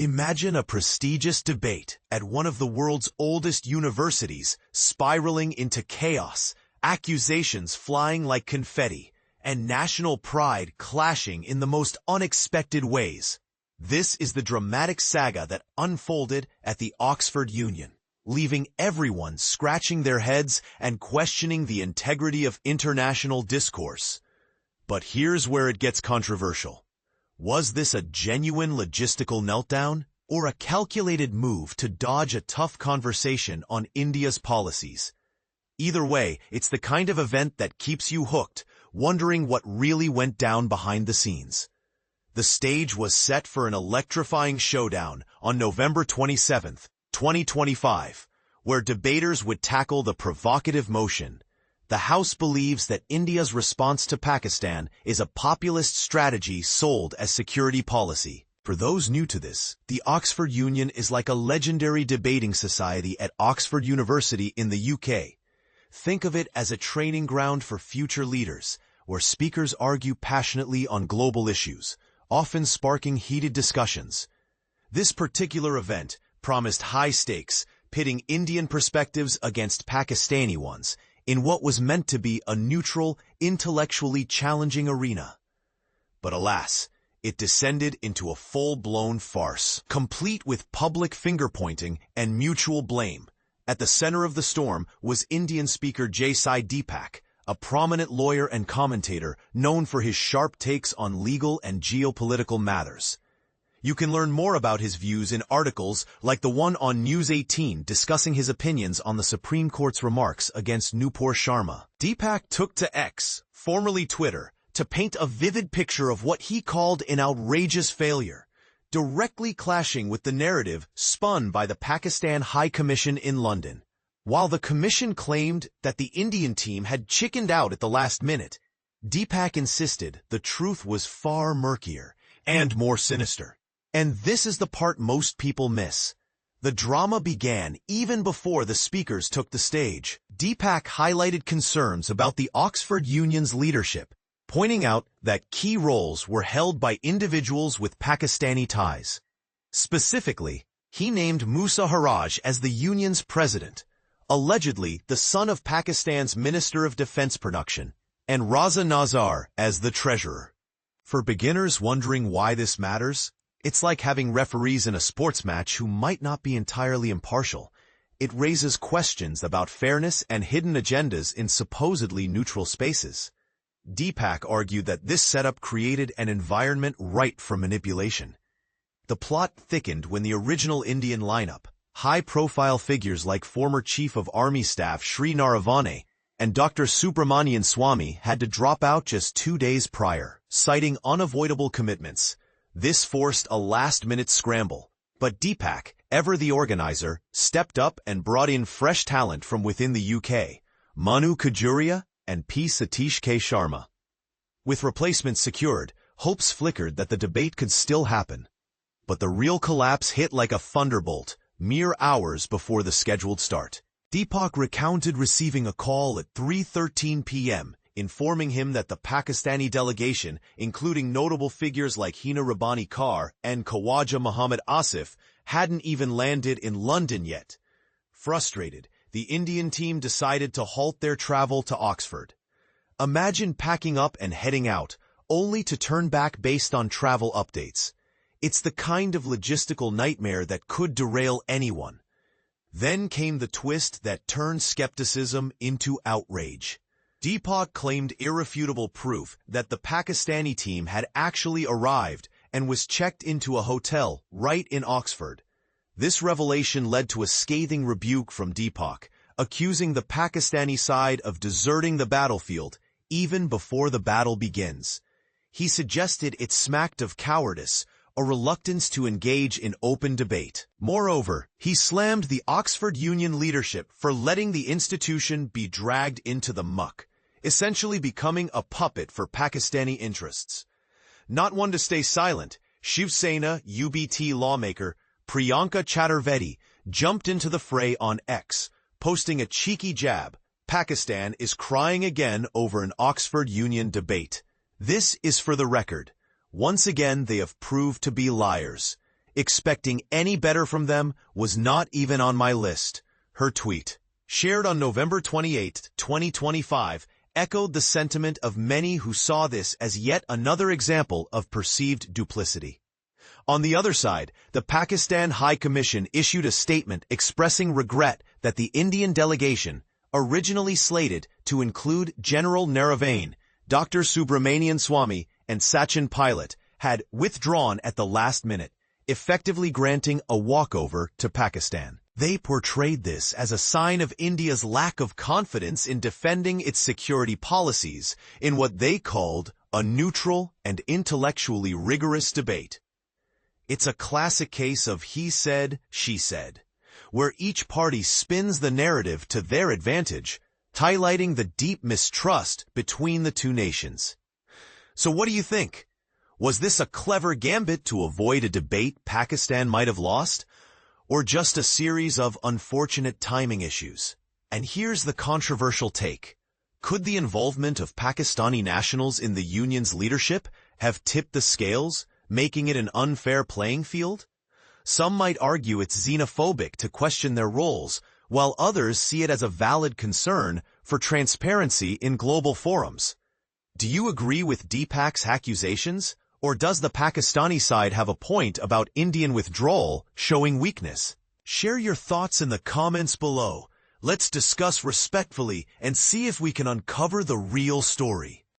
Imagine a prestigious debate at one of the world's oldest universities spiraling into chaos, accusations flying like confetti, and national pride clashing in the most unexpected ways. This is the dramatic saga that unfolded at the Oxford Union, leaving everyone scratching their heads and questioning the integrity of international discourse. But here's where it gets controversial. Was this a genuine logistical meltdown, or a calculated move to dodge a tough conversation on India's policies? Either way, it's the kind of event that keeps you hooked, wondering what really went down behind the scenes. The stage was set for an electrifying showdown on November 27, 2025, where debaters would tackle the provocative motion. The House believes that India's response to Pakistan is a populist strategy sold as security policy. For those new to this, the Oxford Union is like a legendary debating society at Oxford University in the UK. Think of it as a training ground for future leaders, where speakers argue passionately on global issues, often sparking heated discussions. This particular event promised high stakes, pitting Indian perspectives against Pakistani ones, in what was meant to be a neutral, intellectually challenging arena. But alas, it descended into a full-blown farce, complete with public finger-pointing and mutual blame. At the center of the storm was Indian speaker J Sai Deepak, a prominent lawyer and commentator known for his sharp takes on legal and geopolitical matters. You can learn more about his views in articles like the one on News 18 discussing his opinions on the Supreme Court's remarks against Nupur Sharma. Deepak took to X, formerly Twitter, to paint a vivid picture of what he called an outrageous failure, directly clashing with the narrative spun by the Pakistan High Commission in London. While the commission claimed that the Indian team had chickened out at the last minute, Deepak insisted the truth was far murkier and more sinister. And this is the part most people miss. The drama began even before the speakers took the stage. Deepak highlighted concerns about the Oxford Union's leadership, pointing out that key roles were held by individuals with Pakistani ties. Specifically, he named Musa Haraj as the union's president, allegedly the son of Pakistan's Minister of Defense Production, and Raza Nazar as the treasurer. For beginners wondering why this matters, it's like having referees in a sports match who might not be entirely impartial. It raises questions about fairness and hidden agendas in supposedly neutral spaces. Deepak argued that this setup created an environment ripe for manipulation. The plot thickened when the original Indian lineup, high-profile figures like former Chief of Army Staff Sri Naravane and Dr. Subramanian Swamy, had to drop out just 2 days prior, citing unavoidable commitments. This forced a last-minute scramble, but Deepak, ever the organizer, stepped up and brought in fresh talent from within the UK, Manu Kajuria and P. Satish K. Sharma. With replacements secured, hopes flickered that the debate could still happen. But the real collapse hit like a thunderbolt, mere hours before the scheduled start. Deepak recounted receiving a call at 3:13 p.m., informing him that the Pakistani delegation, including notable figures like Hina Rabbani Kar and Khawaja Muhammad Asif, hadn't even landed in London yet. Frustrated, the Indian team decided to halt their travel to Oxford. Imagine packing up and heading out, only to turn back based on travel updates. It's the kind of logistical nightmare that could derail anyone. Then came the twist that turned skepticism into outrage. Deepak claimed irrefutable proof that the Pakistani team had actually arrived and was checked into a hotel right in Oxford. This revelation led to a scathing rebuke from Deepak, accusing the Pakistani side of deserting the battlefield even before the battle begins. He suggested it smacked of cowardice, a reluctance to engage in open debate. Moreover, he slammed the Oxford Union leadership for letting the institution be dragged into the muck, essentially becoming a puppet for Pakistani interests. Not one to stay silent, Shiv Sena UBT lawmaker Priyanka Chaturvedi jumped into the fray on X, posting a cheeky jab. Pakistan is crying again over an Oxford Union debate. This is for the record. Once again, they have proved to be liars. expecting any better from them was not even on my list. Her tweet, shared on November 28, 2025, echoed the sentiment of many who saw this as yet another example of perceived duplicity. On the other side, the Pakistan High Commission issued a statement expressing regret that the Indian delegation, originally slated to include General Naravane, Dr. Subramanian Swamy, and Sachin Pilot, had withdrawn at the last minute, effectively granting a walkover to Pakistan. They portrayed this as a sign of India's lack of confidence in defending its security policies in what they called a neutral and intellectually rigorous debate. It's a classic case of he said, she said, where each party spins the narrative to their advantage, highlighting the deep mistrust between the two nations. So what do you think? Was this a clever gambit to avoid a debate Pakistan might have lost? Or just a series of unfortunate timing issues? And here's the controversial take. Could the involvement of Pakistani nationals in the union's leadership have tipped the scales, making it an unfair playing field? Some might argue it's xenophobic to question their roles, while others see it as a valid concern for transparency in global forums. Do you agree with Deepak's accusations, or does the Pakistani side have a point about Indian withdrawal showing weakness? Share your thoughts in the comments below. Let's discuss respectfully and see if we can uncover the real story.